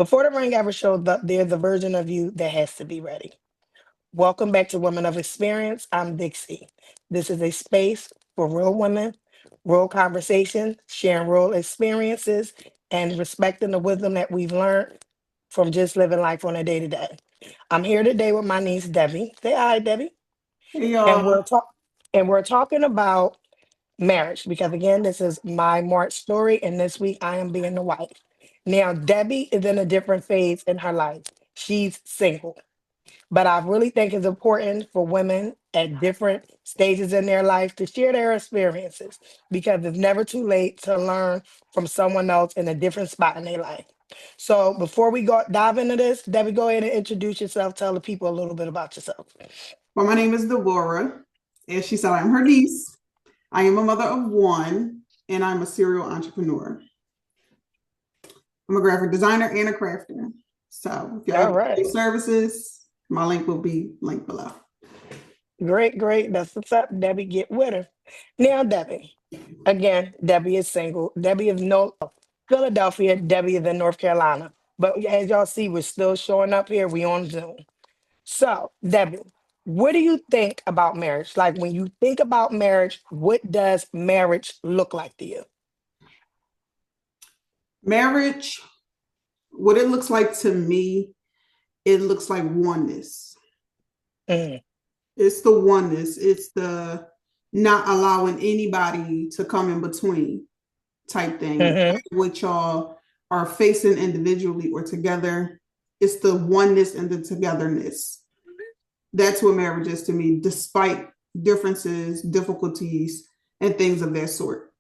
Before the ring ever shows up, there's a version of you that has to be ready. Welcome back to Women of Experience. I'm Dixie. This is a space for real women, real conversations, sharing real experiences, and respecting the wisdom that we've learned from just living life on a day to day. I'm here today with my niece Debbie. Say hi, Debbie. Hey And y'all. we're talking about marriage because again, this is my March story, and this week I am being the wife. Now, Debbie is in a different phase in her life. She's single. But I really think it's important for women at different stages in their life to share their experiences because it's never too late to learn from someone else in a different spot in their life. So before we go dive into this, Debbie, go ahead and introduce yourself. Tell the people a little bit about yourself. Well, my name is Deborah. As she said, I'm her niece. I am a mother of one, and I'm a serial entrepreneur. I'm a graphic designer and a crafter. So if y'all All get right. any services, my link will be linked below. Great, great. That's what's up. Debbie, get with her. Now, Debbie. Again, Debbie is single. Debbie is no Philadelphia. Debbie is in North Carolina. But as y'all see, we're still showing up here. We on Zoom. So, Debbie, what do you think about marriage? Like when you think about marriage, what does marriage look like to you? Marriage, what it looks like to me, it looks like oneness. Mm, It's the oneness. It's the not allowing anybody to come in between type thing. hmm What y'all are facing individually or together, it's the oneness and the togetherness. That's what marriage is to me, despite differences, difficulties, and things of that sort.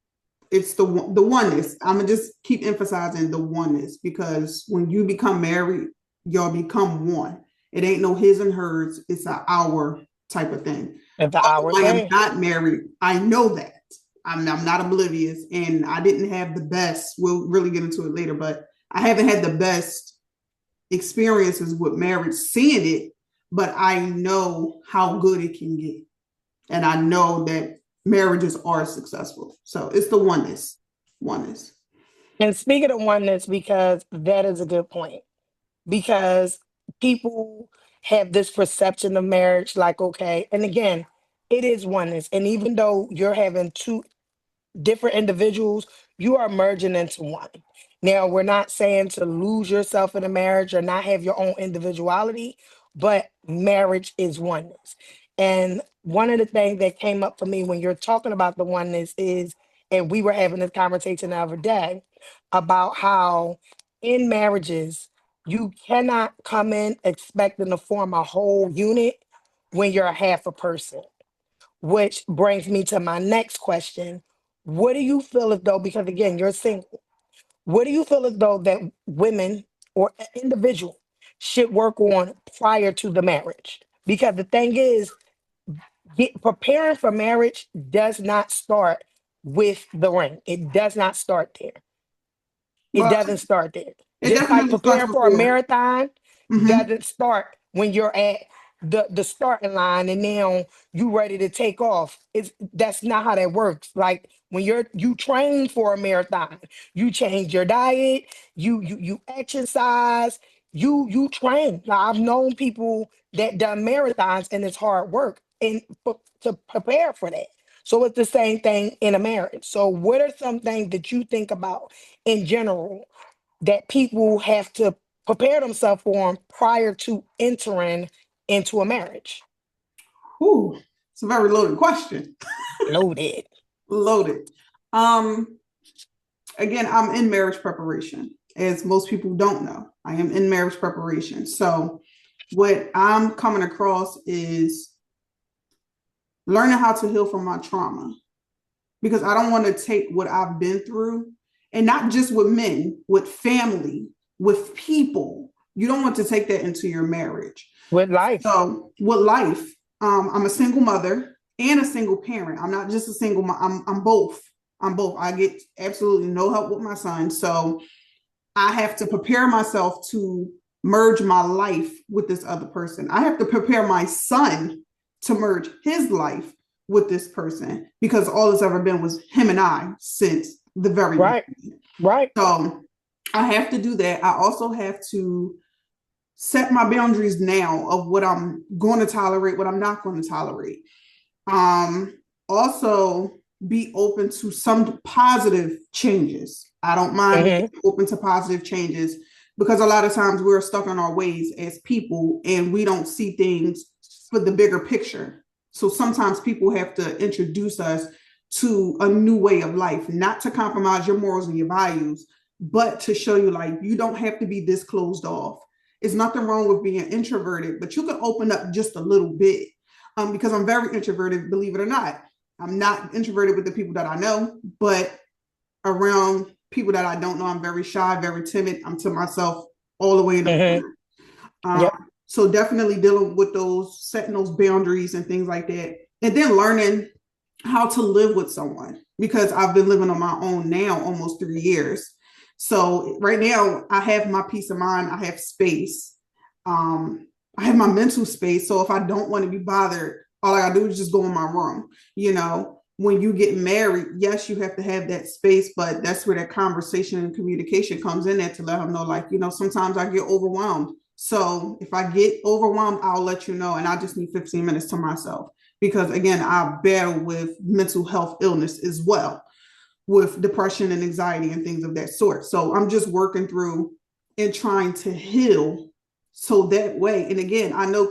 It's the oneness. I'm gonna just keep emphasizing the oneness because when you become married, y'all become one. It ain't no his and hers. It's an our type of thing. It's an hour Although I am thing. not married, I know that. I'm not oblivious, and I didn't have the best. We'll really get into it later, but I haven't had the best experiences with marriage, seeing it, but I know how good it can get, and I know that marriages are successful. So it's the oneness, oneness. And speaking of oneness, because that is a good point. Because people have this perception of marriage like, okay, and again, it is oneness. And even though you're having two different individuals, you are merging into one. Now, we're not saying to lose yourself in a marriage or not have your own individuality, but marriage is oneness. And one of the things that came up for me when you're talking about the oneness is, and we were having this conversation the other day about how in marriages, you cannot come in expecting to form a whole unit when you're a half a person, which brings me to my next question. What do you feel as though, because again, you're single, what do you feel as though that women or an individual should work on prior to the marriage? Because the thing is, preparing for marriage does not start with the ring. It does not start there. It Well, doesn't start there. it Just like definitely starts preparing for a before. marathon Mm-hmm. doesn't start when you're at the starting line and now you ready to take off. It's that's not how that works. Like when you train for a marathon, you change your diet, you exercise, you train. Now I've known people that done marathons and it's hard work and to prepare for that. So it's the same thing in a marriage. So what are some things that you think about in general that people have to prepare themselves for prior to entering into a marriage? Ooh, it's a very loaded question. Loaded. Loaded. Um, Again, I'm in marriage preparation, as most people don't know. I am in marriage preparation. So what I'm coming across is learning how to heal from my trauma because I don't want to take what I've been through and not just with men, with family, with people. You don't want to take that into your marriage. With life. So with life, I'm a single mother and a single parent. I'm not just a single mom. I'm both. I'm both. I get absolutely no help with my son. So I have to prepare myself to merge my life with this other person. I have to prepare my son to merge his life with this person because all it's ever been was him and I since the very Right. beginning. Right. So I have to do that. I also have to set my boundaries now of what I'm going to tolerate, what I'm not going to tolerate. Um, Also be open to some positive changes. I don't mind being Hmm. open to positive changes because a lot of times we're stuck in our ways as people and we don't see things for the bigger picture. So sometimes people have to introduce us to a new way of life, not to compromise your morals and your values, but to show you like you don't have to be this closed off. It's nothing wrong with being introverted, but you can open up just a little bit. Because I'm very introverted, believe it or not. I'm not introverted with the people that I know, but around people that I don't know, I'm very shy, very timid. I'm to myself all the way in the Hmm. corner. Um, Yep. so definitely dealing with those, setting those boundaries and things like that. And then learning how to live with someone because I've been living on my own now almost 3 years. So right now I have my peace of mind, I have space. I have my mental space. So if I don't want to be bothered, all I gotta do is just go in my room. When you get married, yes, you have to have that space, but that's where that conversation and communication comes in there to let them know, like, sometimes I get overwhelmed. So if I get overwhelmed, I'll let you know, and I just need 15 minutes to myself because again, I battle with mental health illness as well, with depression and anxiety and things of that sort. So I'm just working through and trying to heal so that way. And again, I know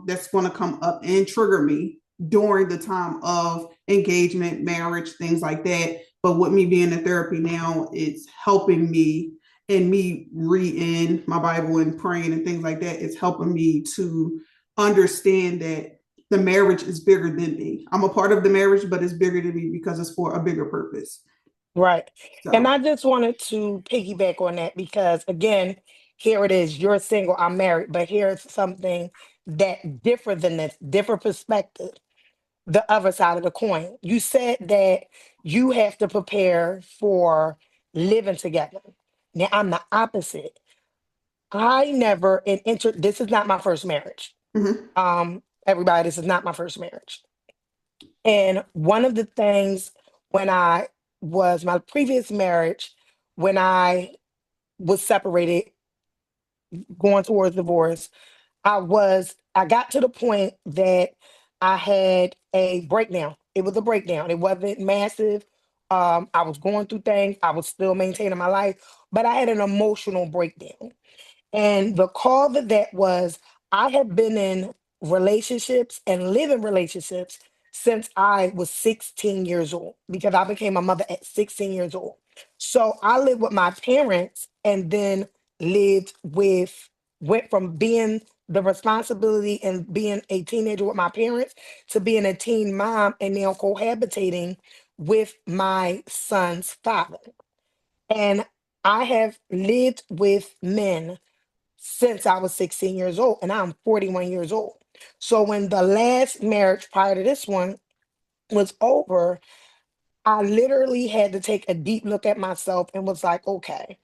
that's going to come up and trigger me during the time of engagement, marriage, things like that. But with me being in therapy now, it's helping me, and me reading my Bible and praying and things like that. It's helping me to understand that the marriage is bigger than me. I'm a part of the marriage, but it's bigger than me because it's for a bigger purpose. Right. And So, I just wanted to piggyback on that because, again, here it is. You're single, I'm married, but here's something that different than this, different perspective, the other side of the coin. You said that you have to prepare for living together. Now, I'm the opposite. I never, this is not my first marriage. mhm, Everybody, this is not my first marriage. And one of the things when I was my previous marriage, when I was separated, going towards divorce, I got to the point that I had a breakdown. It was a breakdown. It wasn't massive. I was going through things. I was still maintaining my life, but I had an emotional breakdown. And the cause of that was I have been in relationships and live in relationships since I was 16 years old because I became a mother at 16 years old. So I lived with my parents and then went from being the responsibility and being a teenager with my parents to being a teen mom and now cohabitating with my son's father. And I have lived with men since I was 16 years old, and I'm 41 years old. So when the last marriage prior to this one was over, I literally had to take a deep look at myself and was like, okay,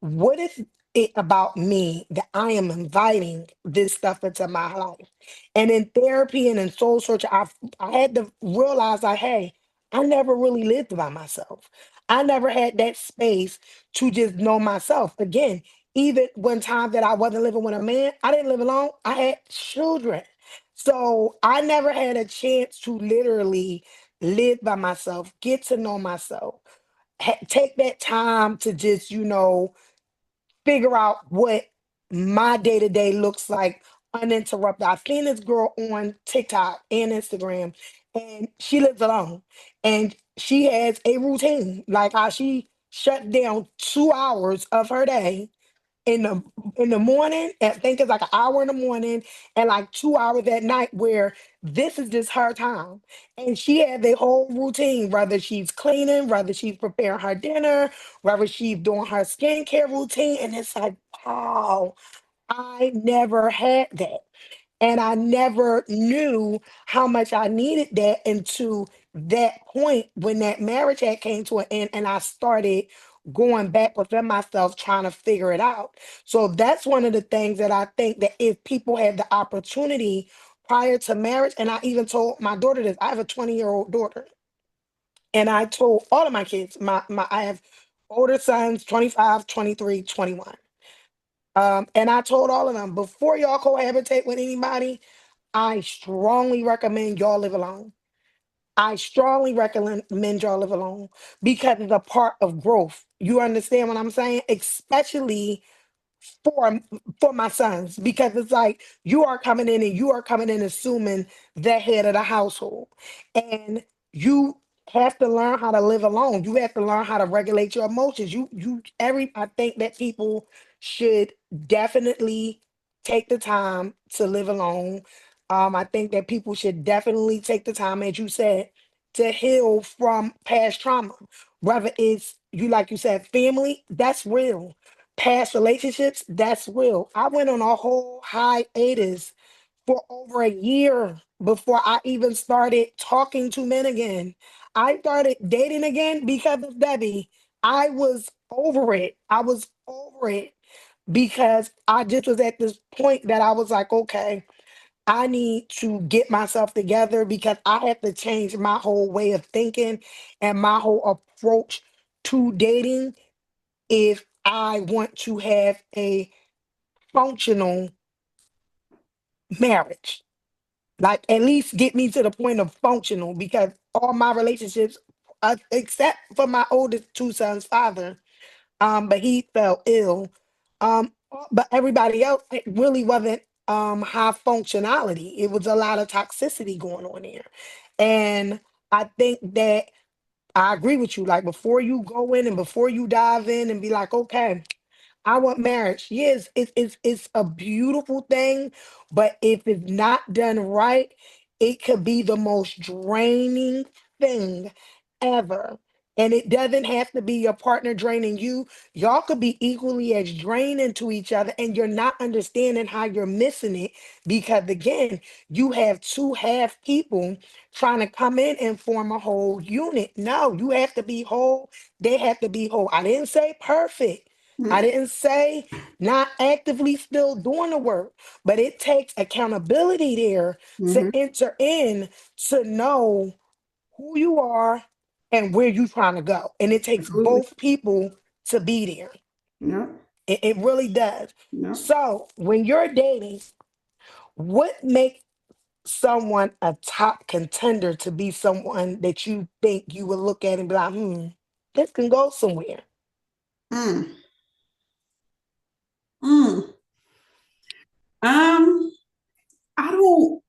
what is it about me that I am inviting this stuff into my life? And in therapy and in soul search, I had to realize like, hey, I never really lived by myself. I never had that space to just know myself. Again, even one time that I wasn't living with a man, I didn't live alone. I had children. So I never had a chance to literally live by myself, get to know myself, take that time to just, figure out what my day to day looks like uninterrupted. I've seen this girl on TikTok and Instagram, and she lives alone, and she has a routine, like how she shut down 2 hours of her day in the morning. I think it's like an hour in the morning and like 2 hours at night where this is just her time. And she has a whole routine, whether she's cleaning, whether she's preparing her dinner, whether she's doing her skincare routine. And it's like, wow, I never had that. And I never knew how much I needed that until that point when that marriage had came to an end and I started going back within myself trying to figure it out. So that's one of the things that I think that if people had the opportunity prior to marriage, and I even told my daughter this, I have a 20-year-old daughter. And I told all of my kids, I have older sons, 25, 23, 21. And I told all of them, before y'all cohabitate with anybody, I strongly recommend y'all live alone. I strongly recommend y'all live alone because it's a part of growth. You understand what I'm saying? Especially for for my sons, because it's like you are coming in and you are coming in assuming the head of the household, and you have to learn how to live alone. You have to learn how to regulate your emotions. I think that people should definitely take the time to live alone. I think that people should definitely take the time, as you said, to heal from past trauma, whether it's you, like you said, family, that's real. Past relationships, that's real. I went on a whole hiatus for over a year before I even started talking to men again. I started dating again because of Debbie. I was over it. I was over it because I just was at this point that I was like, okay, I need to get myself together because I have to change my whole way of thinking and my whole approach to dating if I want to have a functional marriage. Like, at least get me to the point of functional, because all my relationships, except for my oldest two sons' father, but he fell ill. But everybody else, it really wasn't high functionality. It was a lot of toxicity going on there. And I think that I agree with you. Like, before you go in and before you dive in and be like, okay, I want marriage. Yes, it's a beautiful thing, but if it's not done right, it could be the most draining thing ever. And it doesn't have to be your partner draining you. Y'all could be equally as draining to each other, and you're not understanding how you're missing it because, again, you have two half people trying to come in and form a whole unit. No, you have to be whole. They have to be whole. I didn't say perfect. I Mm-hmm. didn't say not actively still doing the work, but it takes accountability there to Mm-hmm. enter in to know who you are and where you're trying to go. And it takes Absolutely. both people to be there. Yeah. It really does. Yeah. So when you're dating, what makes someone a top contender to be someone that you think you would look at and be like, this can go somewhere? Mm. Mm. Um, I don't.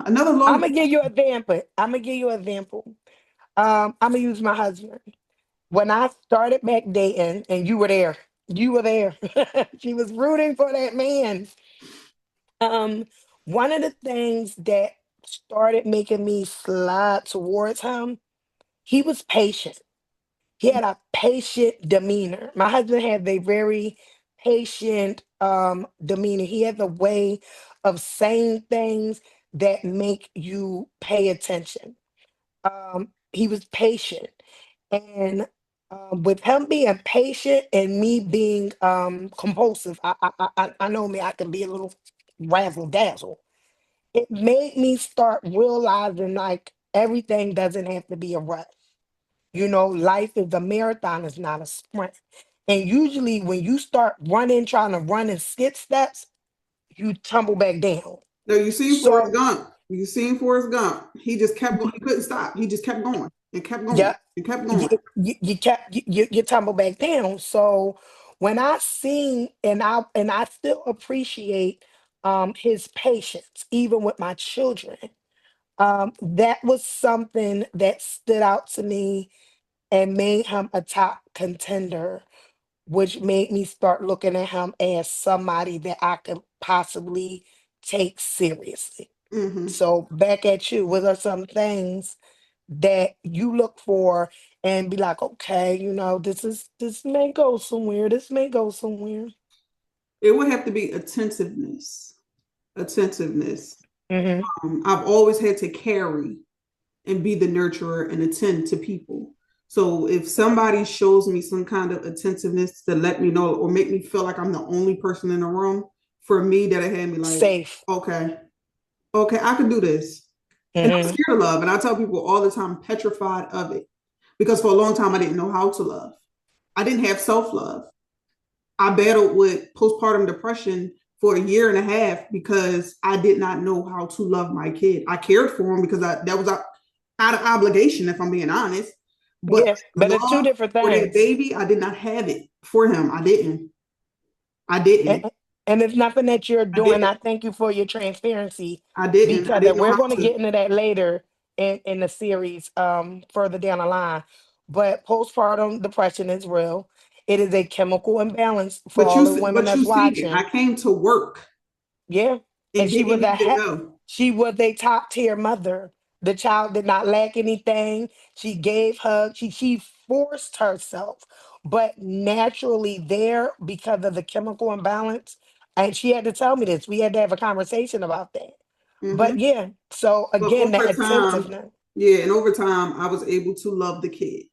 Another I'm long. gonna give you an example. I'm gonna give you an example. I'm gonna use my husband. When I started back dating, and you were there, you were there. She was rooting for that man. Um, One of the things that started making me slide towards him, he was patient. He had a patient demeanor. My husband had a very patient demeanor. He has a way of saying things that make you pay attention. He was patient, and with him being patient and me being compulsive, I know me. I can be a little razzle dazzle. It made me start realizing like everything doesn't have to be a rush. Life is a marathon, it's not a sprint. And usually, when you start running, trying to run in skid steps, you tumble back down. No, you seen Forrest So, Gump. You seen Forrest Gump. He just kept going. He couldn't stop. He just kept going and kept going yeah, and kept you, going. you tumble back down. So, when I seen and I still appreciate his patience, even with my children, that was something that stood out to me and made him a top contender, which made me start looking at him as somebody that I could possibly take seriously. Mm-hmm. So back at you, what are some things that you look for and be like, okay, this may go somewhere, this may go somewhere. It would have to be attentiveness. Attentiveness. Hmm. I've always had to carry and be the nurturer and attend to people. So if somebody shows me some kind of attentiveness to let me know or make me feel like I'm the only person in the room, for me, that had me like, Safe. okay, okay, I can do this. And I'm Mm-hmm. scared of love. And I tell people all the time, petrified of it. Because for a long time, I didn't know how to love. I didn't have self love. I battled with postpartum depression for a year and a half because I did not know how to love my kid. I cared for him because that was out of obligation, if I'm being honest. But Yeah, but it's two love different for that things. baby, I did not have it for him. I didn't. I didn't. And, and it's nothing that you're I doing. didn't. I thank you for your transparency I didn't. I because didn't know we're how going to to. get into that later in the series further down the line. But postpartum depression is real. It is a chemical imbalance for all the women But you that's see it. watching. I came to work Yeah. And and didn't even know. she was a top tier mother. The child did not lack anything. She gave hugs. She forced herself, but naturally there because of the chemical imbalance. And she had to tell me this. We had to have a conversation about that. Mm-hmm. But yeah, so But again, that over time, attentiveness. yeah, and over time, I was able to love the kid.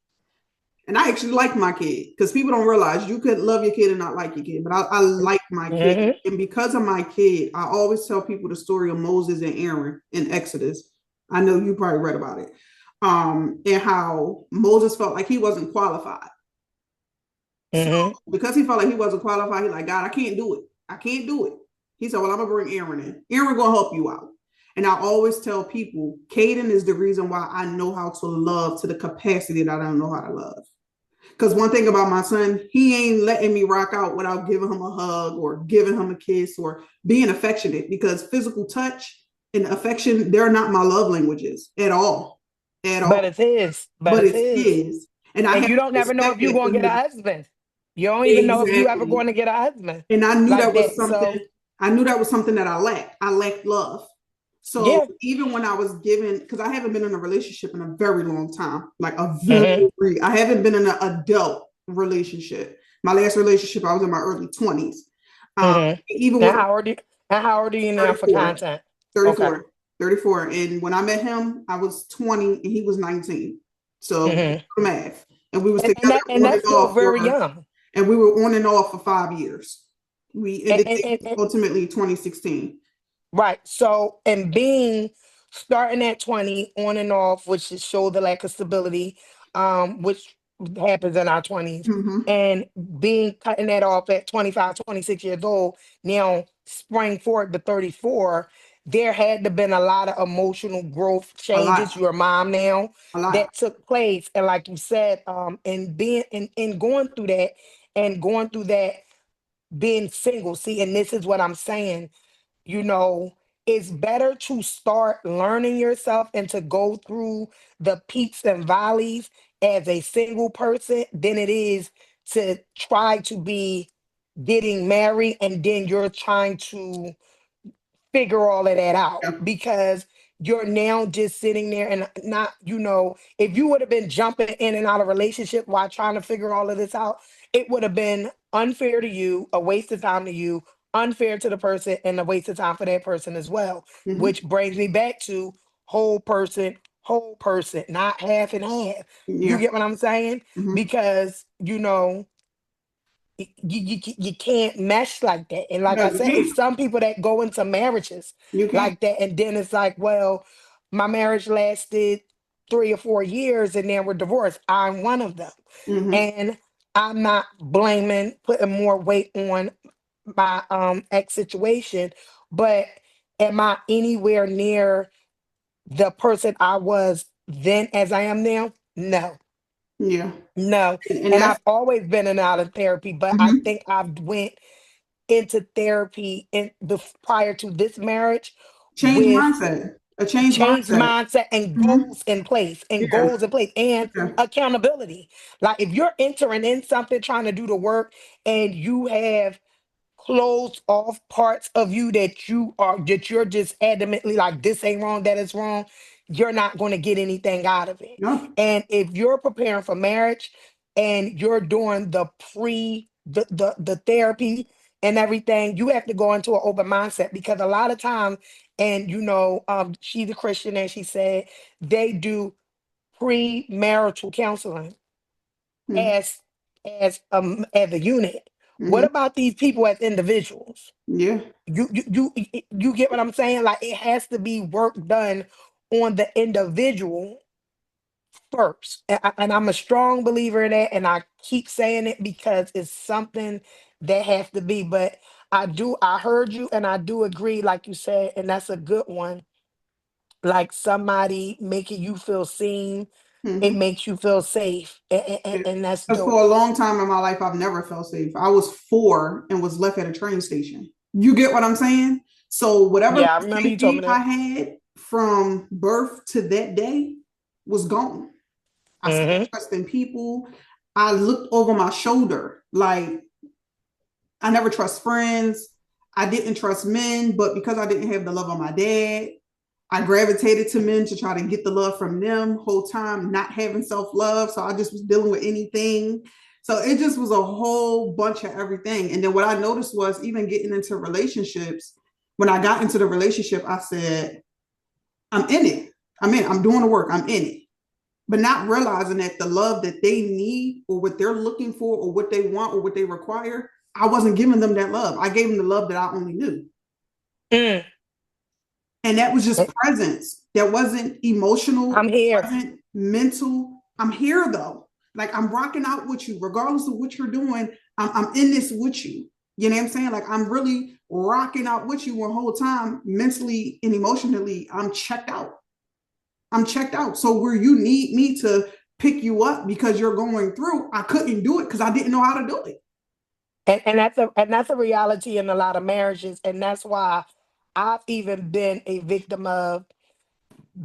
And I actually like my kid because people don't realize you could love your kid and not like your kid, but I like my kid. Hmm. And because of my kid, I always tell people the story of Moses and Aaron in Exodus. I know you probably read about it. And how Moses felt like he wasn't qualified. So Hmm. because he felt like he wasn't qualified, he's like, God, I can't do it. I can't do it. He said, well, I'm gonna bring Aaron in. Aaron gonna help you out. And I always tell people, Caden is the reason why I know how to love to the capacity that I don't know how to love. Because one thing about my son, he ain't letting me rock out without giving him a hug or giving him a kiss or being affectionate because physical touch and affection, they're not my love languages at all. At But all. it's his. But But it's it's his. his. And I And have you to don't never know if respect you're that for going to get a him. husband. You don't even know if you ever Exactly. going to get a husband And I knew that like was that. something, So I knew that was something that I lacked. I lacked love. So yeah. even when I was given, because I haven't been in a relationship in a very long time, like a Hmm. very, I haven't been in an adult relationship. My last relationship, I was in my early 20s. Hmm. Even And with how old are you now for 34, content? Okay. 34, 34. And when I met him, I was 20 and he was 19. So Hmm. math. And we was together And on and that's still off very for, young. and we were on and off for 5 years. We And, ended dating ultimately 2016. right. So, and being starting at 20 on and off, which is show the lack of stability, which happens in our 20s, Mm-hmm. and being cutting that off at 25, 26 years old, now spring forward to 34, there had to been a lot of emotional growth A changes. lot, You're a mom now a lot. that took place. And like you said, and being and going through that, being single. See, and this is what I'm saying, you know, it's better to start learning yourself and to go through the peaks and valleys as a single person than it is to try to be getting married and then you're trying to figure all of that out Yeah. because you're now just sitting there and not, if you would have been jumping in and out of relationship while trying to figure all of this out, it would have been unfair to you, a waste of time to you, unfair to the person, and a waste of time for that person as well. Mm-hmm. Which brings me back to whole person, not half and half. You Yeah. get what I'm saying? Mm-hmm. Because you can't mesh like that. And like No, I you said, it's can't. some people that go into marriages You can't. like that, and then it's like, well, my marriage lasted 3 or 4 years, and then we're divorced. I'm one of them, Mm-hmm. and I'm not putting more weight on my ex situation, but am I anywhere near the person I was then as I am now? No. Yeah. No. And And that's I've always been in and out of therapy, but I mm-hmm. think I've went into therapy prior to this marriage Change with mindset. A change changed mindset. mindset and Mm-hmm. Yeah. goals in place and Yeah. accountability. Like if you're entering in something trying to do the work and you have closed off parts of you that you're just adamantly like this ain't wrong, that is wrong, you're not going to get anything out of it. No. And if you're preparing for marriage and you're doing the therapy and everything, you have to go into an open mindset because a lot of times, and she's a Christian and she said they do premarital counseling Mm-hmm. as as a unit. What Mm-hmm. about these people as individuals? Yeah. You get what I'm saying? Like it has to be work done on the individual first. And I'm a strong believer in that. And I keep saying it because it's something that has to be. But I heard you and I do agree, like you said, and that's a good one. Like somebody making you feel seen, it Mhm. makes you feel safe. And that's Because for dope. a long time in my life, I've never felt safe. I was 4 and was left at a train station. You get what I'm saying? So whatever Yeah, I remember you told safety me I that. had from birth to that day was gone. I stopped Hmm. trusting people. I looked over my shoulder. Like, I never trust friends. I didn't trust men, but because I didn't have the love of my dad, I gravitated to men to try to get the love from them. Whole time not having self love, so I just was dealing with anything. So it just was a whole bunch of everything. And then what I noticed was even getting into relationships. When I got into the relationship, I said, "I'm in it. I'm in. I'm doing the work. I'm in it." But not realizing that the love that they need or what they're looking for or what they want or what they require, I wasn't giving them that love. I gave them the love that I only knew. Mm. And that was just presence. That wasn't emotional, I'm here. wasn't mental. I'm here though. Like, I'm rocking out with you, regardless of what you're doing. I'm in this with you. You know what I'm saying? Like, I'm really rocking out with you one whole time, mentally and emotionally. I'm checked out. I'm checked out. So where you need me to pick you up because you're going through, I couldn't do it because I didn't know how to do it. And that's a reality in a lot of marriages. And that's why I've even been a victim of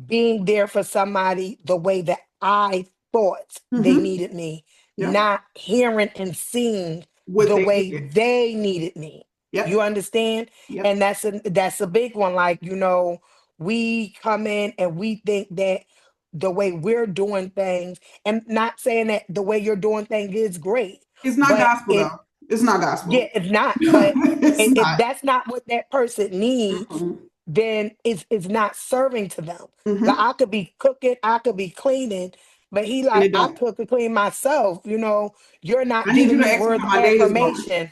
being there for somebody the way that I thought they Mm-hmm. needed me, Yep. not hearing and seeing What the they way did. they needed me. You Yep. understand? And Yep. that's a big one. Like, we come in and we think that the way we're doing things, and not saying that the way you're doing things is great, It's not but gospel though. It's not yeah, gospel. it's not. But It's if not. that's not what that person needs, Mm-hmm. then it's not serving to them. Like, Mm-hmm. I could be cooking, I could be cleaning, but he And like, it I don't. cook and clean myself. You're not I need you giving to me ask me words how of my day is going. affirmation,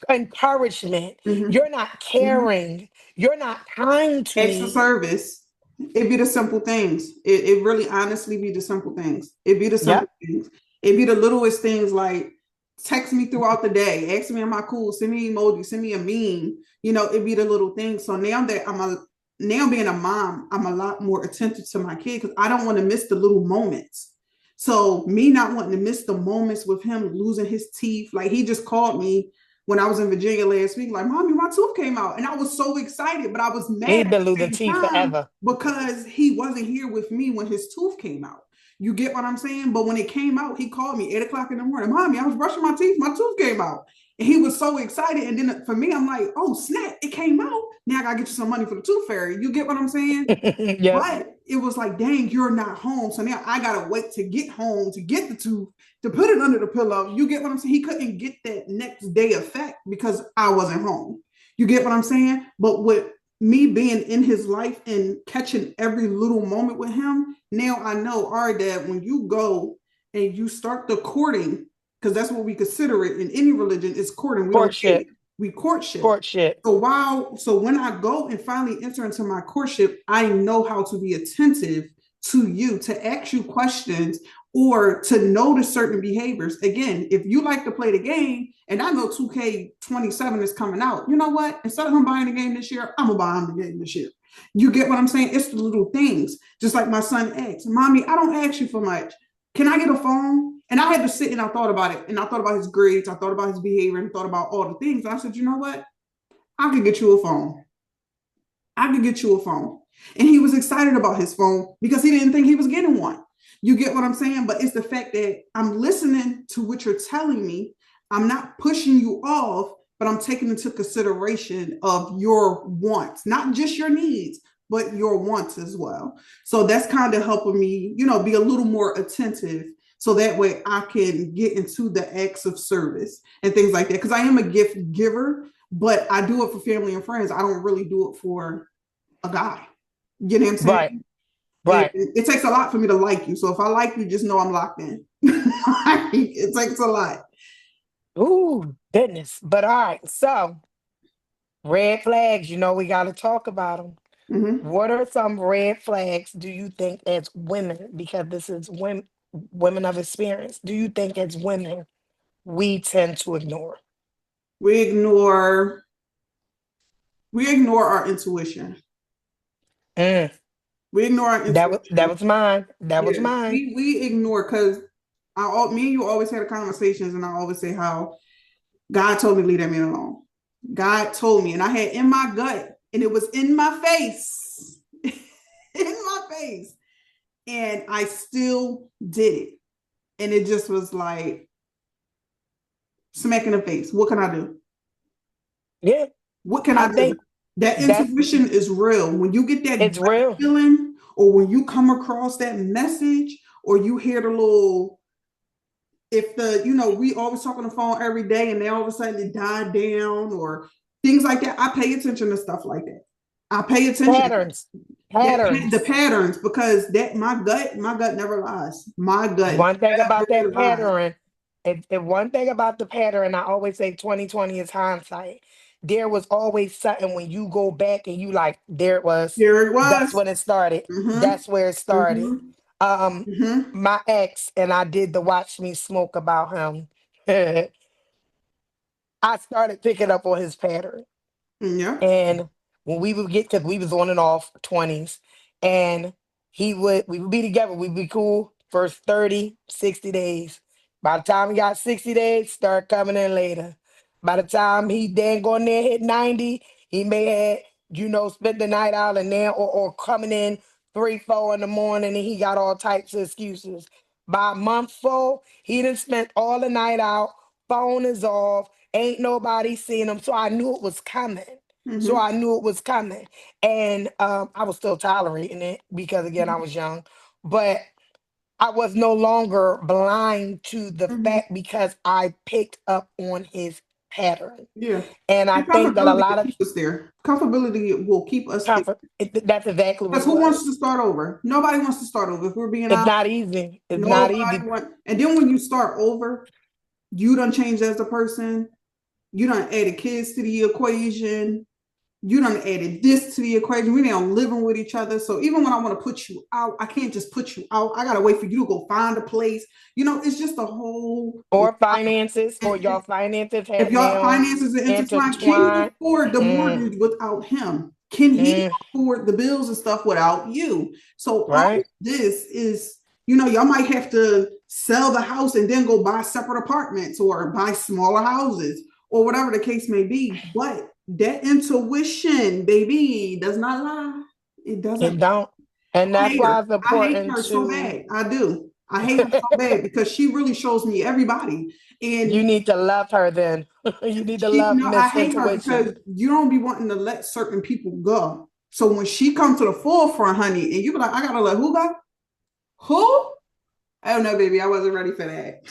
encouragement. Mm-hmm. You're not Mm-hmm. caring. You're not kind to Extra me. service. It be the simple things. It really honestly be the simple things. It be the simple Yep. things. It be the littlest things like text me throughout the day, ask me am I cool, send me emoji, send me a meme. It be the little things. So now being a mom, I'm a lot more attentive to my kid because I don't want to miss the little moments. So me not wanting to miss the moments with him losing his teeth, like he just called me when I was in Virginia last week, like, "Mommy, my tooth came out." And I was so excited, but I was He mad at been the losing same teeth time forever. because he wasn't here with me when his tooth came out. You get what I'm saying? But when it came out, he called me 8 o'clock in the morning. "Mommy, I was brushing my teeth. My tooth came out." And he was so excited. And then for me, I'm like, "Oh, snap, it came out. Now I got to get you some money for the tooth fairy." You get what I'm saying? Yep. But it was like, dang, you're not home. So now I gotta wait to get home to get the tooth to put it under the pillow. You get what I'm saying? He couldn't get that next day effect because I wasn't home. You get what I'm saying? But with me being in his life and catching every little moment with him, now I know, all right, Dad, when you go and you start the courting, because that's what we consider it in any religion, is courting. We don't date, Courtship. we courtship. Courtship. So when I go and finally enter into my courtship, I know how to be attentive to you, to ask you questions or to notice certain behaviors. Again, if you like to play the game, and I know 2K27 is coming out, you know what? Instead of him buying the game this year, I'm gonna buy him the game this year. You get what I'm saying? It's the little things. Just like my son asks, "Mommy, I don't ask you for much. Can I get a phone?" And I had to sit and I thought about it. And I thought about his grades, I thought about his behavior, and I thought about all the things. And I said, you know what? I could get you a phone. I could get you a phone. And he was excited about his phone because he didn't think he was getting one. You get what I'm saying? But it's the fact that I'm listening to what you're telling me. I'm not pushing you off, but I'm taking into consideration of your wants, not just your needs, but your wants as well. So that's kind of helping me, be a little more attentive. So that way I can get into the acts of service and things like that. Because I am a gift giver, but I do it for family and friends. I don't really do it for a guy. You know what I'm Right. saying? And Right. it takes a lot for me to like you. So if I like you, just know I'm locked in. It takes a lot. Ooh, goodness. But all right. So, red flags, we got to talk about them. Mm-hmm. What are some red flags do you think as women, because this is women of experience, do you think as women we tend to ignore? We ignore we ignore our intuition. Mm, We ignore our that intuition. was mine. That was Yeah, mine. we ignore because me and you always had conversations, and I always say how God told me to leave that man alone. God told me, and I had in my gut, and it was in my face, in my face, and I still did it, and it just was like smack in the face. What can I do? Yeah, What can I I do? think That that's intuition is real. When you get that it's gut real. feeling, or when you come across that message, or you hear the little, if the, we always talk on the phone every day and then all of a sudden it died down or things like that. I pay attention to stuff like that. I pay attention Patterns. that the Patterns. patterns, because that my gut never lies. My gut One thing about that never lies. pattern, if one thing about the pattern, I always say 2020 is hindsight. There was always something when you go back and you like, there it was. Here it That's was. when it started. Mm-hmm. That's where it started. Mm-hmm. Um, Mm-hmm. my ex and I did the watch me smoke about him. I started picking up on his pattern. Yeah. And when we would get, because we was on and off 20s, and we would be together, we'd be cool first 30, 60 days. By the time he got 60 days, start coming in later. By the time he then going there hit 90, he may have, spent the night out and then or coming in 3, 4 in the morning and he got all types of excuses. By month 4, he done spent all the night out, phone is off, ain't nobody seeing him. So I knew it was coming. So Mm-hmm. I knew it was coming. And I was still tolerating it because, again, I was young. But I was no longer blind to the Mm-hmm. fact because I picked up on his pattern. Yeah. And I And think that a comfortability lot will of keep us there. Comfortability will keep us there. comfort, that's exactly what Because it who wants to was. start over? Nobody wants to start over. If we're being It's honest, not easy. It's not nobody easy. wants. And then when you start over, you done changed as a person. You done added kids to the equation. You done added this to the equation. We now living with each other. So even when I want to put you out, I can't just put you out. I gotta wait for you to go find a place. It's just a whole. Or finances, or And your finances if have y'all now finances are intertwined, can you intertwined. afford the Mm, mortgage without him? Can he mm, afford the bills and stuff without you? So all of right? this is, y'all might have to sell the house and then go buy separate apartments or buy smaller houses or whatever the case may be. But that intuition, baby, does not lie. It doesn't. It don't. And I that's hate her. why it's I hate important her so to bad. I do. I hate her so bad because she really shows me everybody. you And need to love her then. You need to love I Miss hate her Intuition. because you don't be wanting to let certain people go. So when she comes to the forefront, honey, and you be like, I gotta let who go? Who? Oh no, baby, I wasn't ready for that.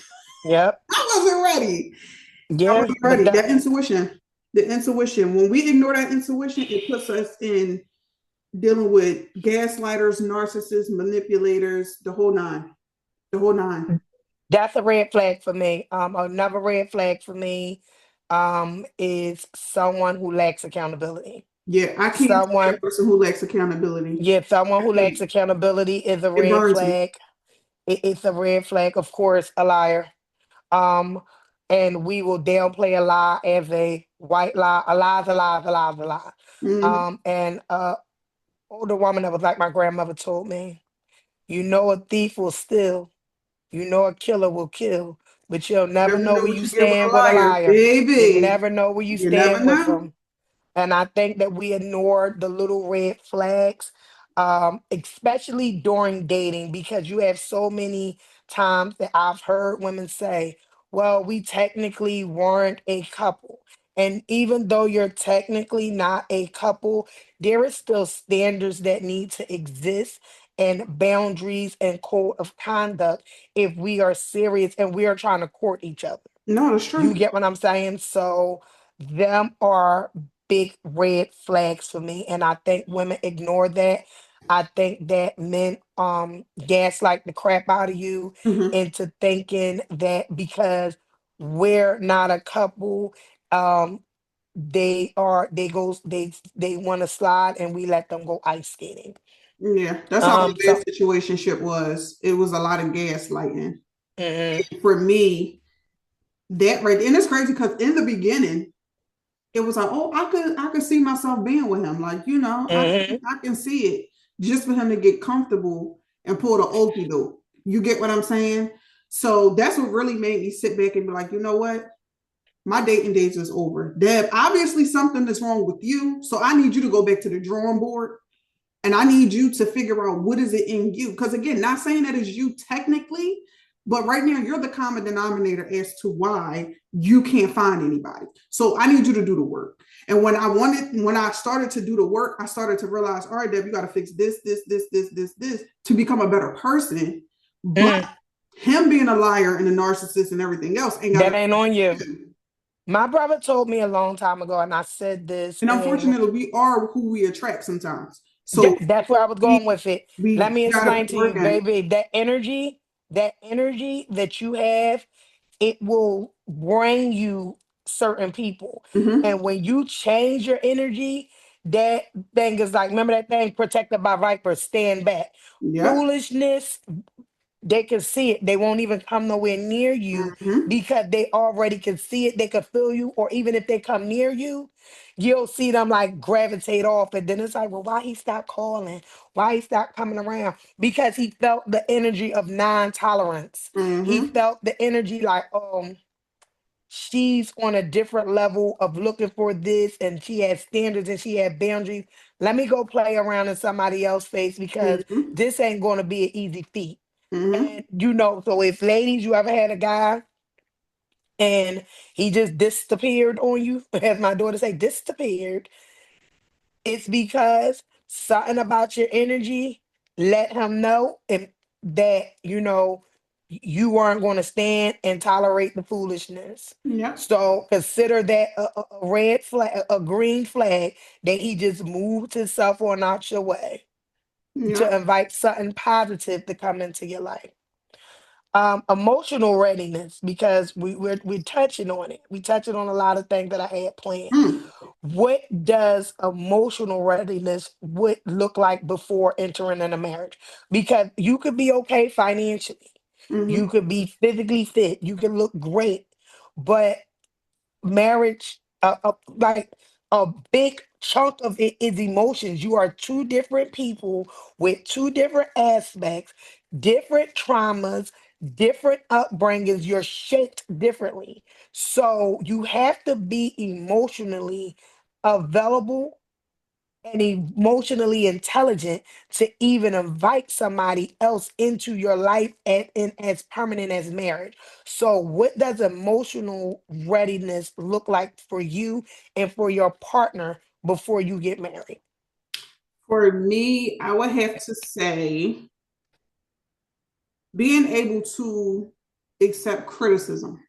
Yep. I wasn't ready. I Yeah. wasn't But ready. that That intuition, the intuition. When we ignore that intuition, it puts us in dealing with gaslighters, narcissists, manipulators, the whole nine. The whole nine. that's a red flag for me. Another red flag for me is someone who lacks accountability. Yeah, I can't take Someone, a person who lacks accountability. yeah, someone who lacks accountability is a It red burns me. flag. It's a red flag, of course, a liar. Um, and we will downplay a lie as a white lie. A lie is a lie is a lie is a lie. Mm-hmm. And older woman that was like my grandmother told me, you know a thief will steal, you know a killer will kill, but you'll You never never know know where what you you get with a stand with a liar, liar. You baby. never know where you You never stand with know. them. And I think that we ignore the little red flags, especially during dating, because you have so many times that I've heard women say, well, we technically weren't a couple. And even though you're technically not a couple, there is still standards that need to exist and boundaries and code of conduct if we are serious and we are trying to court each other. No, that's You true. get what I'm saying? So them are big red flags for me. And I think women ignore that. I think that men gaslight the crap out of you Hmm. into thinking that because we're not a couple, um, they want to slide and we let them go ice skating. Yeah, that's how my So last situationship was. It was a lot of gaslighting. mhm, For me, that right, and it's crazy because in the beginning, it was like, oh, I could see myself being with him. Like, mhm, I can see it just for him to get comfortable and pull the okie doke. You get what I'm saying? So that's what really made me sit back and be like, you know what? My dating days is over. Deb, obviously something is wrong with you. So I need you to go back to the drawing board and I need you to figure out what is it in you. Because again, not saying that is you technically, but right now you're the common denominator as to why you can't find anybody. So I need you to do the work. And when I started to do the work, I started to realize, all right, Deb, you got to fix this to become a better person. But mhm. him being a liar and a narcissist and everything else ain't got That nothing ain't on to you. do. My brother told me a long time ago, and I said this, And and unfortunately, we are who we attract sometimes. So that's where I was going we with it. Let we me gotta explain put to work you, in. baby, that energy that you have, it will bring you certain people. Mm-hmm. And when you change your energy, that thing is like, remember that thing, protected by vipers, stand back. Yep. Foolishness, they can see it. They won't even come nowhere near you Mm-hmm. because they already can see it. They can feel you. Or even if they come near you, you'll see them like gravitate off. And then it's like, well, why he stopped calling? Why he stopped coming around? Because he felt the energy of non-tolerance. He Mm-hmm. felt the energy like, she's on a different level of looking for this and she has standards and she had boundaries. Let me go play around in somebody else's face because Mm-hmm. this ain't going to be an easy feat. Mm-hmm. And so if ladies, you ever had a guy and he just disappeared on you, as my daughter say, disappeared, it's because something about your energy let him know that, you weren't going to stand and tolerate the foolishness. Yep. So consider that a red flag, a green flag that he just moved himself on out your way to Yep. invite something positive to come into your life. Emotional readiness, because we're touching on it. We touching on a lot of things that I had planned. Mm. What does emotional readiness would look like before entering in a marriage? Because you could be okay financially, you Mm-hmm. could be physically fit, you can look great, but marriage, like a big chunk of it is emotions. You are two different people with two different aspects, different traumas, different upbringings. You're shaped differently. So you have to be emotionally available and emotionally intelligent to even invite somebody else into your life and as permanent as marriage. So, what does emotional readiness look like for you and for your partner before you get married? For me, I would have to say being able to accept criticism.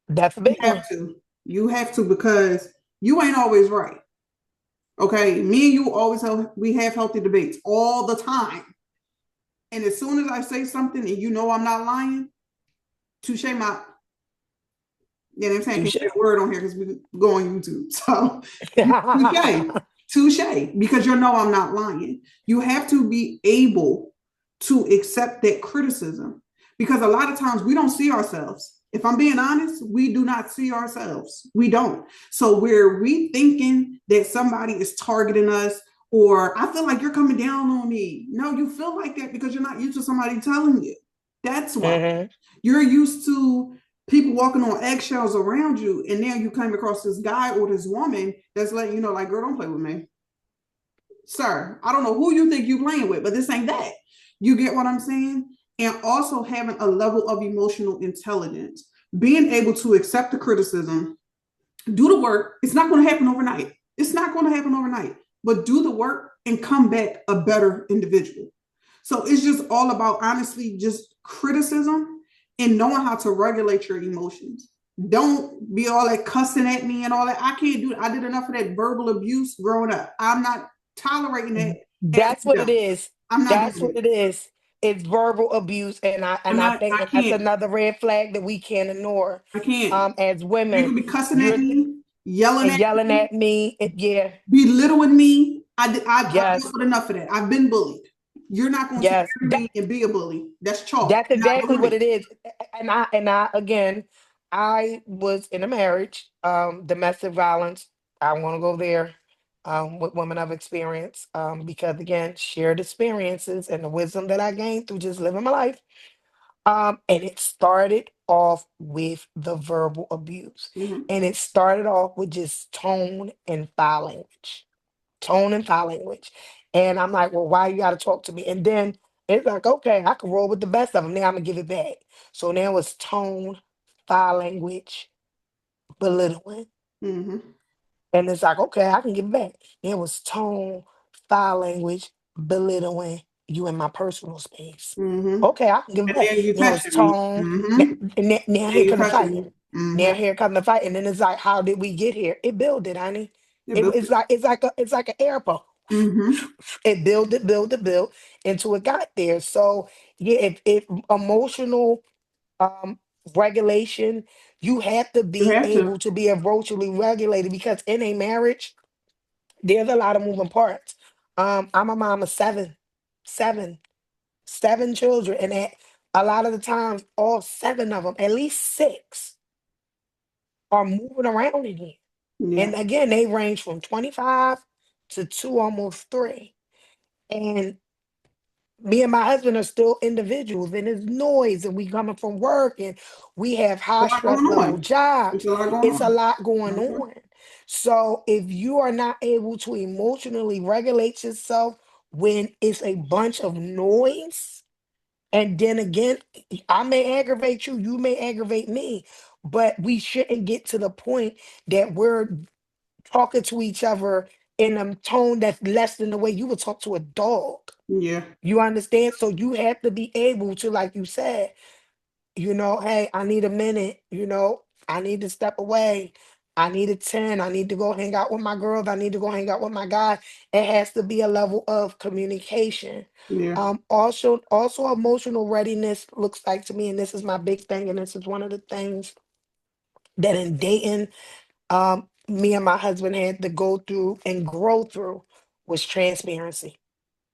That's a You big have one. to. You have to because you ain't always right. Okay. Me and you always we have healthy debates all the time. And as soon as I say something and you know I'm not lying, touche my, you know what I'm saying? I You can't should. say a word on here because we go on YouTube. So touche, touche, because you know I'm not lying. You have to be able to accept that criticism because a lot of times we don't see ourselves. If I'm being honest, we do not see ourselves. We don't. So we're rethinking that somebody is targeting us, or I feel like you're coming down on me. No, you feel like that because you're not used to somebody telling you. That's why. Mhm. You're used to people walking on eggshells around you, and now you come across this guy or this woman that's letting you know, like, girl, don't play with me, sir. I don't know who you think you're playing with, but this ain't that. You get what I'm saying? And also having a level of emotional intelligence, being able to accept the criticism, do the work. It's not going to happen overnight. It's not going to happen overnight, but do the work and come back a better individual. So it's just all about honestly just criticism and knowing how to regulate your emotions. Don't be all that cussing at me and all that. I can't do it. I did enough of that verbal abuse growing up. I'm not tolerating that as That's an what it adult. is. I'm not That's doing what it. it is. It's verbal abuse, and I I'm and I not, think I and that's can't. another red flag that we can't ignore. I can't. As You women, could be cussing at you're me. yelling And at yelling me, at me. Yeah, belittling me. I've yes, suffered enough of that. I've been bullied. You're not going to yes. marry me and be a bully. That's chalk. That's You're not exactly doing what it. it is. And I again, I was in a marriage, domestic violence. I want to go there, with women of experience, because again, shared experiences and the wisdom that I gained through just living my life. And it started off with the verbal abuse. Mm-hmm. And it started off with just tone and foul language. Tone and foul language. And I'm like, well, why you gotta talk to me? And then it's like, okay, I can roll with the best of them. Now I'm gonna give it back. So now it's tone, foul language, belittling. Mm-hmm. And it's like, okay, I can give it back. It was tone, foul language, belittling you in my personal space. Mm-hmm. Okay, I can give it And back. then you Now it's touching me. tone. Now, Mm-hmm. now And here you come the touching fighting. me. Mm-hmm. Now here come the fight. And then it's like, how did we get here? It built it, honey. You built it. It's like an airport. Mm-hmm. It built until it got there. So yeah, if emotional um regulation, you have to You be have to. able to be emotionally regulated because in a marriage, there's a lot of moving parts. I'm a mom of seven, seven children, and a lot of the times, all seven of them, at least six, are moving around in here. Yeah. And again, they range from 25 to two, almost three. And me and my husband are still individuals, and it's noise, and we coming from work, and we have A high lot going stress level on. There's jobs. a lot going It's a on. lot going Mm-hmm. on. So if you are not able to emotionally regulate yourself when it's a bunch of noise, and then again, I may aggravate you, you may aggravate me, but we shouldn't get to the point that we're talking to each other in a tone that's less than the way you would talk to a dog. Yeah. You understand? So you have to be able to, like you said, hey, I need a minute, I need to step away. I need a 10. I need to go hang out with my girls. I need to go hang out with my guys. It has to be a level of communication. Yeah. Also emotional readiness looks like to me, and this is my big thing, and this is one of the things that in dating, me and my husband had to go through and grow through was transparency.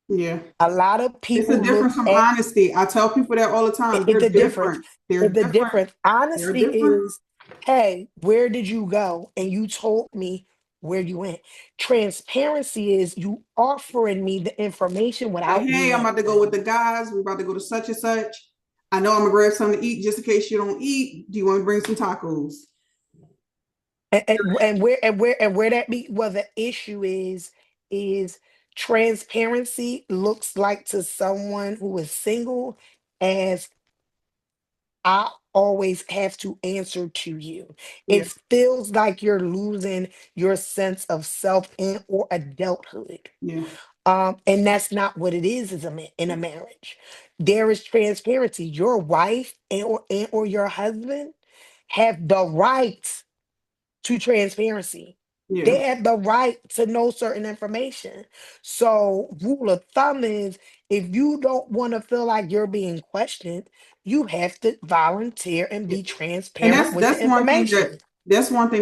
Yeah. A lot of It's a people look difference from at honesty. I tell people that all the time. it's They're a difference. different. They're It's a different. difference. They're Honesty different. is, hey, where did you go? And you told me where you went. Transparency is you offering me the information Like, without hey, me I'm about to go with asking. the guys. We're about to go to such and such. I know I'm gonna grab something to eat just in case you don't eat. Do you want to bring some tacos? And where that be where the issue is transparency looks like to someone who is single as I always have to answer to you. Yeah. It feels like you're losing your sense of self in or adulthood. Yeah. And that's not what it is as in a marriage. There is transparency. Your wife and or your husband have the right to transparency. Yeah. They have the right to know certain information. So, rule of thumb is if you don't want to feel like you're being questioned, you have to volunteer and Yeah. be And transparent that's with the that's one thing information.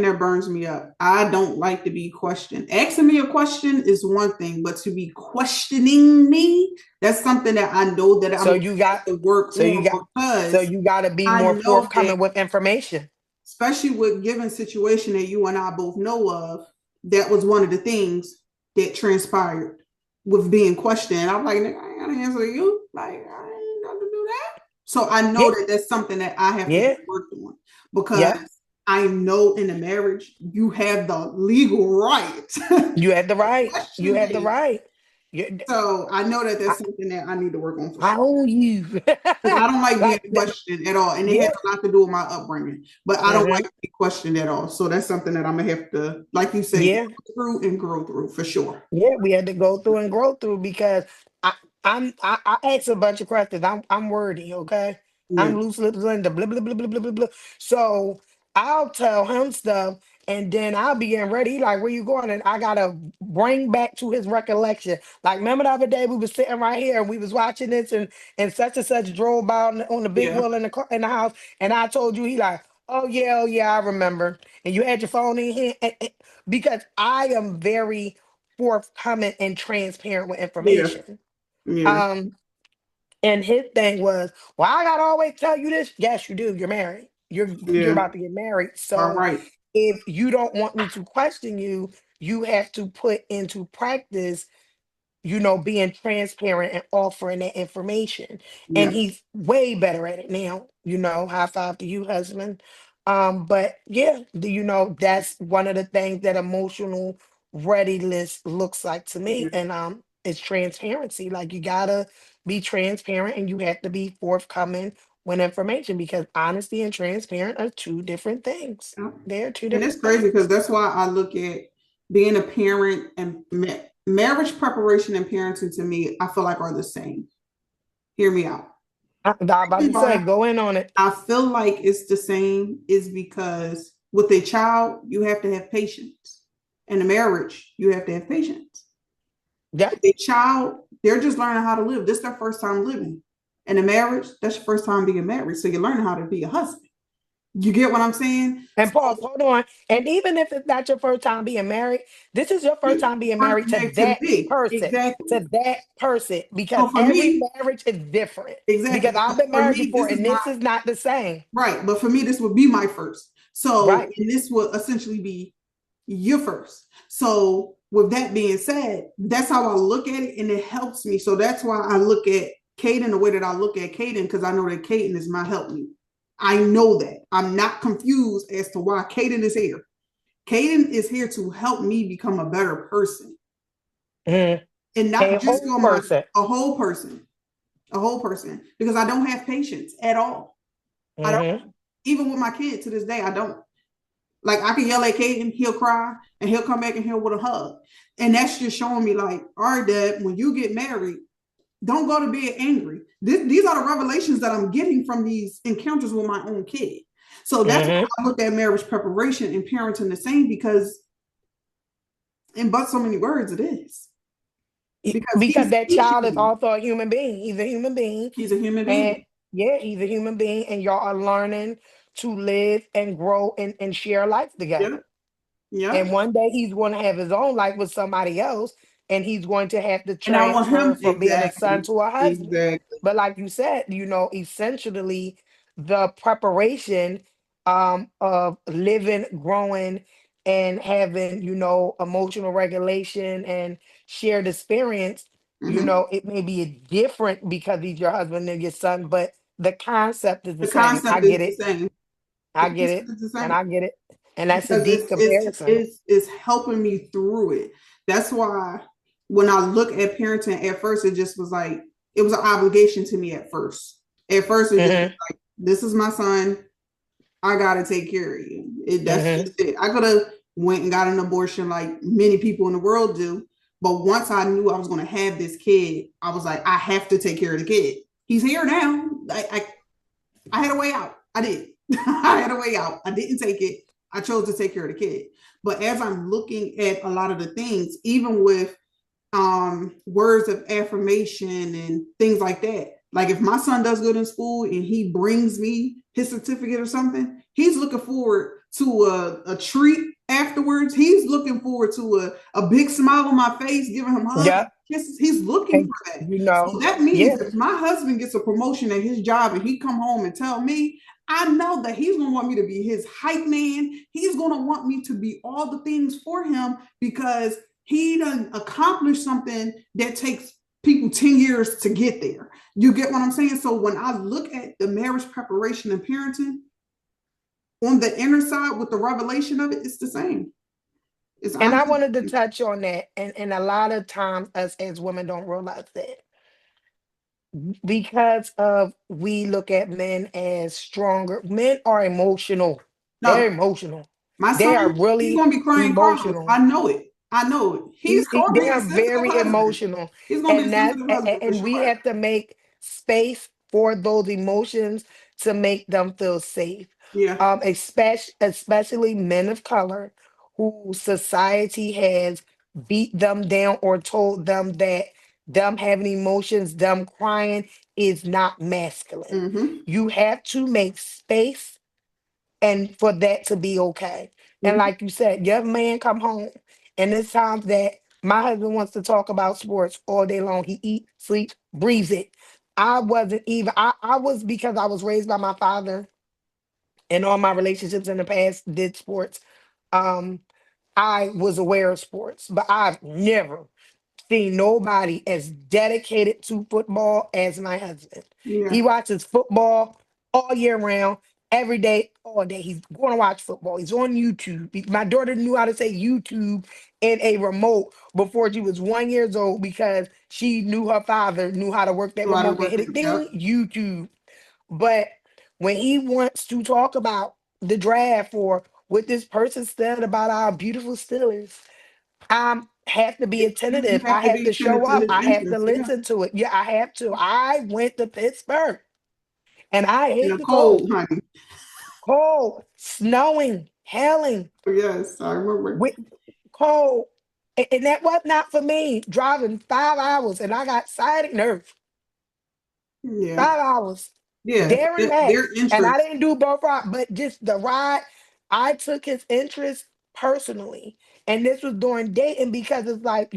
that burns me up. I don't like to be questioned. Asking me a question is one thing, but to be questioning me, that's something that I know that I'm So gonna you have got to work so you on got so because you got to be I more know that, forthcoming with information. especially with given situation that you and I both know of, that was one of the things that transpired with being questioned. I'm like, nigga, I ain't gotta answer you. Like, I ain't got to do that. So I know Yeah, that that's something that I have to yeah, get worked on because yeah. I know in a marriage you have the legal right to You had the right. You question had the me. right. You, So I know that I, that's something that I need to work on for I sure. own you. Because I don't like being Like that. questioned at all. And it Yeah. has a lot to do with my upbringing. But I don't like Hmm. to be questioned at all. So that's something that I'm gonna have to, like you say, Yeah. go through and grow through for sure. Yeah, we had to go through and grow through because I I asked a bunch of questions. I'm wordy, okay? Yeah. I'm loose lips Linda, blah blah blah blah blah blah blah. So I'll tell him stuff and then I'll be getting ready. He like, where you going? And I gotta bring back to his recollection. Like, remember the other day we was sitting right here and we was watching this and such and such drove by on the big Yeah. wheel in the car in the house, and I told you he like, Oh yeah, I remember. And you had your phone in your hand because I am very forthcoming and transparent with Yeah, information. yeah, Um, and his thing was, well, I gotta always tell you this. Yes, you do. You're married. You're yeah. about to get married. All So right. if you don't want me to question you, you have to put into practice, being transparent and offering that information. And Yeah, he's way better at it now. High five to you, husband. But yeah, that's one of the things that emotional readiness looks like to me. yeah, And it's transparency. Like you gotta be transparent and you have to be forthcoming with information because honesty and transparent are two different things. yeah. They're two And it's different crazy because things. that's why I look at being a parent and marriage preparation and parenting to me, I feel like are the same. Hear me out. I'm about to say, Why go in on it. I feel like it's the same is because with a child, you have to have patience. In a marriage, you have to have patience. Yeah. With a child, they're just learning how to live. This is their first time living. In a marriage, that's your first time being married. So you're learning how to be a husband. You get what I'm saying? And So pause, hold on. And even if it's not your first time being married, this is your first time being first married to married to that me. person, Exactly. to that person, because So for every me, marriage is different. exactly. Because I've So been for married me, before this is and my this is not the same. right. But for me, this would be my first. So, Right. and this would essentially be your first. So, with that being said, that's how I look at it, and it helps me. So that's why I look at Caden the way that I look at Caden, because I know that Caden is my help me. I know that. I'm not confused as to why Caden is here. Caden is here to help me become a better person Mhm. and A not just whole go my person. a whole person, a whole person, because I don't have patience at all. I don't. Hmm. Even with my kid to this day, I don't. Like I can yell at Caden, he'll cry, and he'll come back and he'll with a hug. And that's just showing me like, all right, Dad, when you get married, don't go to bed angry. These are the revelations that I'm getting from these encounters with my own kid. So that's why Hmm. I look at marriage preparation and parenting the same because, in but so many words, it is because Because he's that teaching child is me. also a human being. He's a human being. He's a human And being. yeah, he's a human being. And y'all are learning to live and grow and share life Yep. together. Yep. And one day he's going to have his own life with somebody else, and he's going to have to And I want transfer him from being a son exactly. to a husband. Exactly. But like you said, essentially the preparation of living, growing, and having, emotional regulation and shared experience, Mm-hmm. it may be different because he's your husband and your son, but the concept is the The same. I concept is get the it. same. The I get concept it. is the And same I get it. And that's a because deep comparison. it's helping me through it. That's why when I look at parenting at first, it just was like it was an obligation to me at first. At first, it just Hmm. like this is my son. I gotta take care of you. That's Hmm. just it. I could have went and got an abortion like many people in the world do, but once I knew I was going to have this kid, I was like, I have to take care of the kid. He's here now. I had a way out. I did. I had a way out. I didn't take it. I chose to take care of the kid. But as I'm looking at a lot of the things, even with words of affirmation and things like that, like if my son does good in school and he brings me his certificate or something, he's looking forward to a treat afterwards. He's looking forward to a big smile on my face, giving him hugs, Yep. kisses. He's looking And for that. you So know, that means yeah. if my husband gets a promotion at his job and he come home and tell me, I know that he's gonna want me to be his hype man. He's gonna want me to be all the things for him because he done accomplished something that takes people 10 years to get there. You get what I'm saying? So when I look at the marriage preparation and parenting on the inner side with the revelation of it, it's the same. It's And I honestly wanted to the touch on that. And a lot of times us as women don't realize that because of we look at men as stronger. Men are emotional. They're no, emotional. my They are son, he's really gonna be crying Carlos. I emotional. know it. I know it. He's They already a are sensitive very husband. emotional, He's gonna be a and sensitive husband for and we sure. have to make space for those emotions to make them feel safe. Yeah. Especially men of color who society has beat them down or told them that them having emotions, them crying is not masculine. Mm-hmm. You have to make space and for that to be okay. And Mhm. like you said, your man come home, and it's times that my husband wants to talk about sports all day long. He eat, sleep, breathes it. I wasn't even. I was, because I was raised by my father, and all my relationships in the past did sports. Um, I was aware of sports, but I've never seen nobody as dedicated to football as my husband. Yeah. He watches football all year round, every day, all day. He's going to watch football. He's on YouTube. My daughter knew how to say YouTube and a remote before she was 1 years old, because she knew her father knew how to work that So I remote didn't and work hit it. it Yep. ding, YouTube. But when he wants to talk about the draft or what this person said about our beautiful Steelers, I have to be You attentive. have I to have be to attentive show to up. his I have to interests. Yeah. listen to it. Yeah, I have to. I went to Pittsburgh, and I In hate a the cold. cold, honey. Cold, snowing, hailing, Yes, I remember. with cold. And that was not for me. Driving 5 hours, and I got sciatic nerve. Yeah. 5 hours Yeah. there and back. Their And I interests. didn't do both rides, but just the ride, I took his interest personally. And this was during dating, because it's like,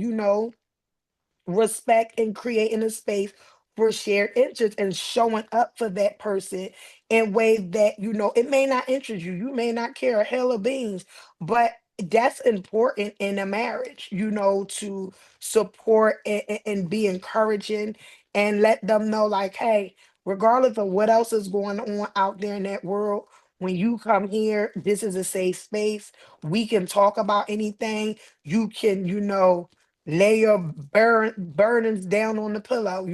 respect and creating a space for shared interest and showing up for that person in ways that, it may not interest you. You may not care a hell of beans, but that's important in a marriage, to support and be encouraging, and let them know, like, hey, regardless of what else is going on out there in that world, when you come here, this is a safe space. We can talk about anything. You can, lay your burdens down on the pillow.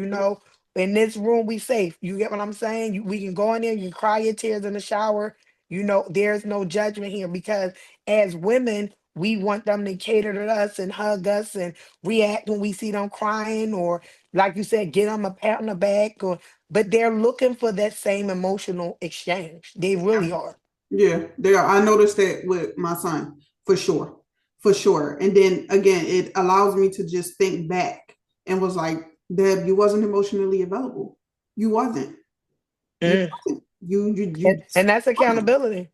In this room, we safe. You get what I'm saying? We can go in there, you can cry your tears in the shower. There's no judgment here, because as women, we want them to cater to us and hug us and react when we see them crying, or like you said, get them a pat on the back, or but they're looking for that same emotional exchange. They really are. Yeah, they are. I noticed that with my son, for sure. For sure. And then again, it allows me to just think back and was like, Deb, you wasn't emotionally available. You wasn't. You Mm. wasn't. You And that's wasn't. accountability.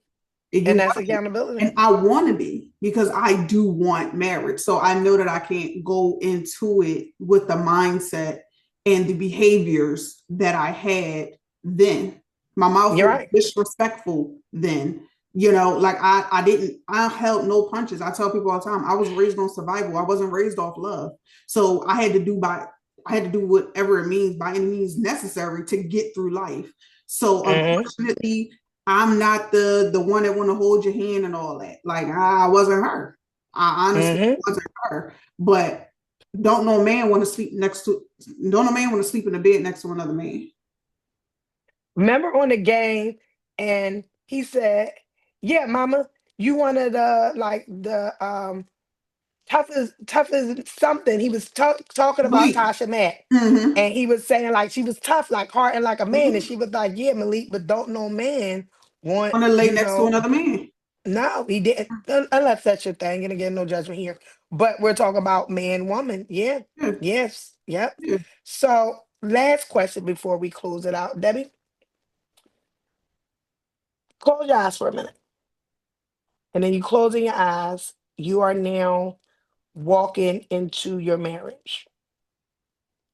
You And that's wasn't. accountability. And I want to be, because I do want marriage. So I know that I can't go into it with the mindset and the behaviors that I had then. My mouth You're was right. disrespectful then. Like I held no punches. I tell people all the time, I was raised on survival. I wasn't raised off love. So I had to do whatever it means by any means necessary to get through life. So Mm-hmm. unfortunately, I'm not the one that want to hold your hand and all that. Like I wasn't her. I honestly Mm-hmm. wasn't her. But don't no man want to sleep next to don't no man want to sleep in the bed next to another man. Remember on the game, and he said, "Yeah, Mama, you wanted like the toughest something." He was talking about Malik. Tasha Mack, Mm-hmm. and he was saying like she was tough, like hard and like a man, and Mm-hmm. she was like, "Yeah, Malik, but don't no man want Want to lay next to another man. No, he didn't. Unless that's your thing, and again, no judgment here. But we're talking about man, woman. Yeah, Yeah, yes, yep. yeah. So, last question before we close it out, Debbie. Close your eyes for a minute, and then you closing your eyes. You are now walking into your marriage.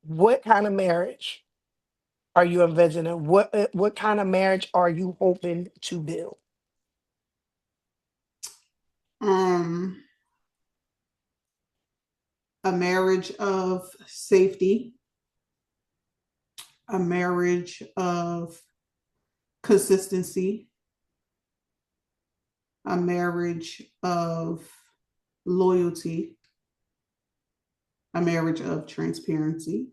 What kind of marriage are you envisioning? What kind of marriage are you hoping to build? Um, a marriage of safety, a marriage of consistency, a marriage of loyalty, a marriage of transparency,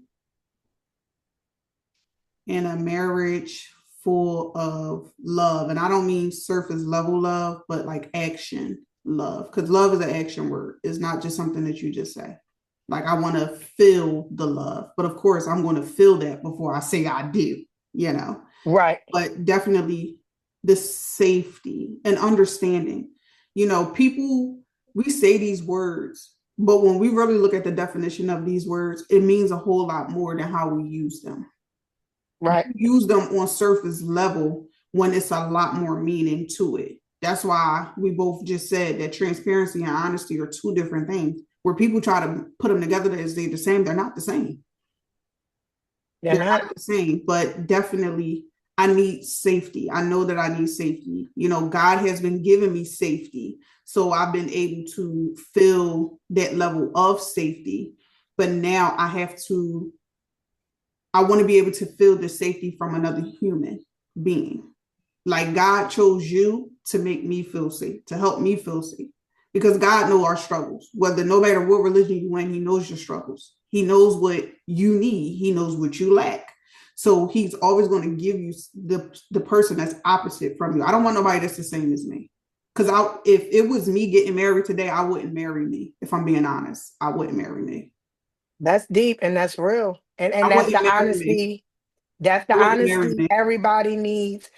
and a marriage full of love. And I don't mean surface level love, but like action love, because love is an action word. It's not just something that you just say. Like, I want to feel the love, but of course, I'm going to feel that before I say I do, you know, Right, but definitely the safety and understanding. People, we say these words, but when we really look at the definition of these words, it means a whole lot more than how we use them. right. Use them on surface level when it's a lot more meaning to it. That's why we both just said that transparency and honesty are two different things. Where people try to put them together as they're the same, they're not the same. They're They're not. not the same, but definitely I need safety. I know that I need safety. You know, God has been giving me safety. So I've been able to feel that level of safety. But now I want to be able to feel the safety from another human being. Like God chose you to make me feel safe, to help me feel safe. Because God knows our struggles. Whether no matter what religion you in, He knows your struggles. He knows what you need. He knows what you lack. So He's always going to give you the person that's opposite from you. I don't want nobody that's the same as me. Because if it was me getting married today, I wouldn't marry me. If I'm being honest, I wouldn't marry me. That's deep and that's real. And I that's wouldn't the marry me. honesty. That's the I wouldn't marry honesty me. everybody needs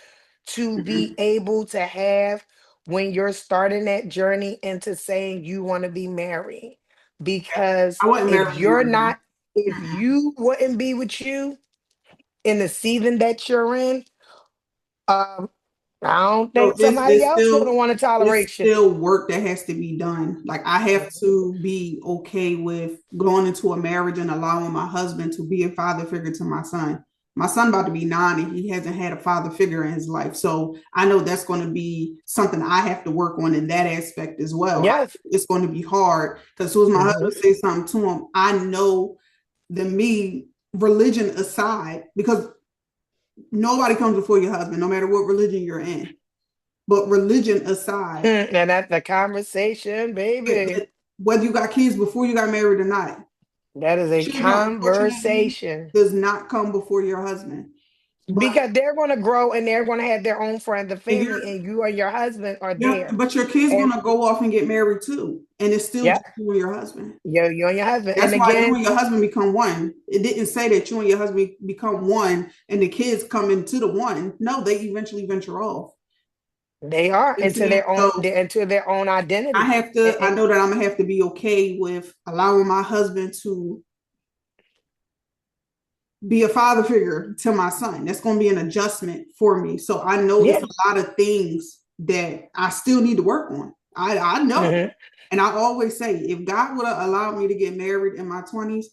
to be Mm-mm. able to have when you're starting that journey into saying you want to be married. Because I wouldn't if marry me you're right now. not, if Mm-mm. you wouldn't be with you in the season that you're in, um, I don't So think somebody else gonna want to it's tolerate you. still work that has to be done. Like I have Mhm. to be okay with going into a marriage and allowing my husband to be a father figure to my son. My son about to be 9 and he hasn't had a father figure in his life. So I know that's going to be something I have to work on in that aspect as well. Yes. It's going to be hard because as soon as my husband Mhm. says something to him, I know the me religion aside, because nobody comes before your husband, no matter what religion you're in. But religion aside, And that's the conversation, baby. whether you got kids before you got married or not, That is a children unfortunately conversation. does not come before your husband. But Because they're going to grow and they're going to have their own friends and and family, and you and your husband are yeah, there. but your kids And gonna go off and get married too, and it's still yeah, just you and your husband. you and your husband. That's And why you again, and your husband become one. It didn't say that you and your husband become one and the kids come into the one. No, they eventually venture off. they are You know what I'm into saying? their own, So they're into their own I identity. have to. I know that I'm gonna have to be okay with allowing my husband to be a father figure to my son. That's going to be an adjustment for me. So I know it's Yeah. a lot of things that I still need to work on. I know. Hmm. And I always say, if God would have allowed me to get married in my 20s,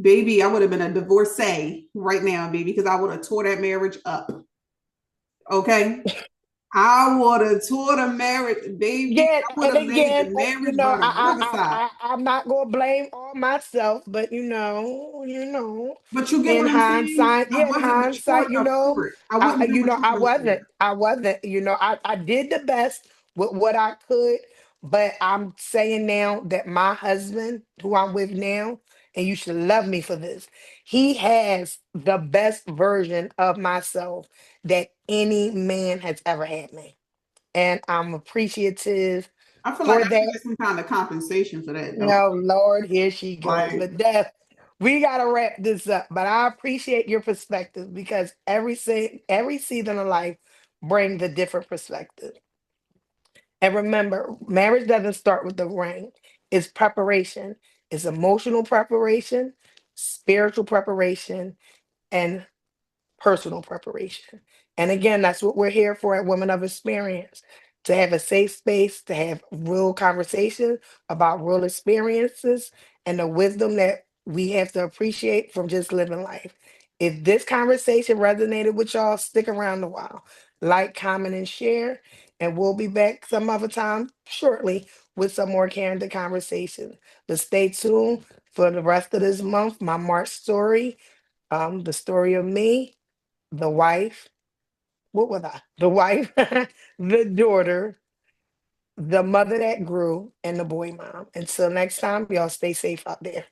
baby, I would have been a divorcee right now, baby, because I would have tore that marriage up. Okay. I would have tore the marriage, baby. Yeah, I would and have laid again, the marriage I, by the I, riverside. I, I'm not gonna blame all myself, but But you get in what I'm saying? hindsight, I yeah, in wasn't mature hindsight, enough for it. I I, wasn't you know, mature enough for it. I wasn't, I did the best with what I could, but I'm saying now that my husband, who I'm with now, and you should love me for this, he has the best version of myself that any man has ever had me, and I'm appreciative I feel like for I should that. get some kind of compensation for that though. No, Lord, here she goes. Like But Death, we gotta wrap this up. But I appreciate your perspective because every season of life brings a different perspective. And remember, marriage doesn't start with the ring. It's preparation. It's emotional preparation, spiritual preparation, and personal preparation. And again, that's what we're here for at Women of Experience, to have a safe space, to have real conversation about real experiences and the wisdom that we have to appreciate from just living life. If this conversation resonated with y'all, stick around a while. Like, comment, and share. And we'll be back some other time shortly with some more candid conversation. But stay tuned for the rest of this month. My March story, the story of me, the wife, what was I? The wife, the daughter, the mother that grew, and the boy mom. Until next time, y'all stay safe out there.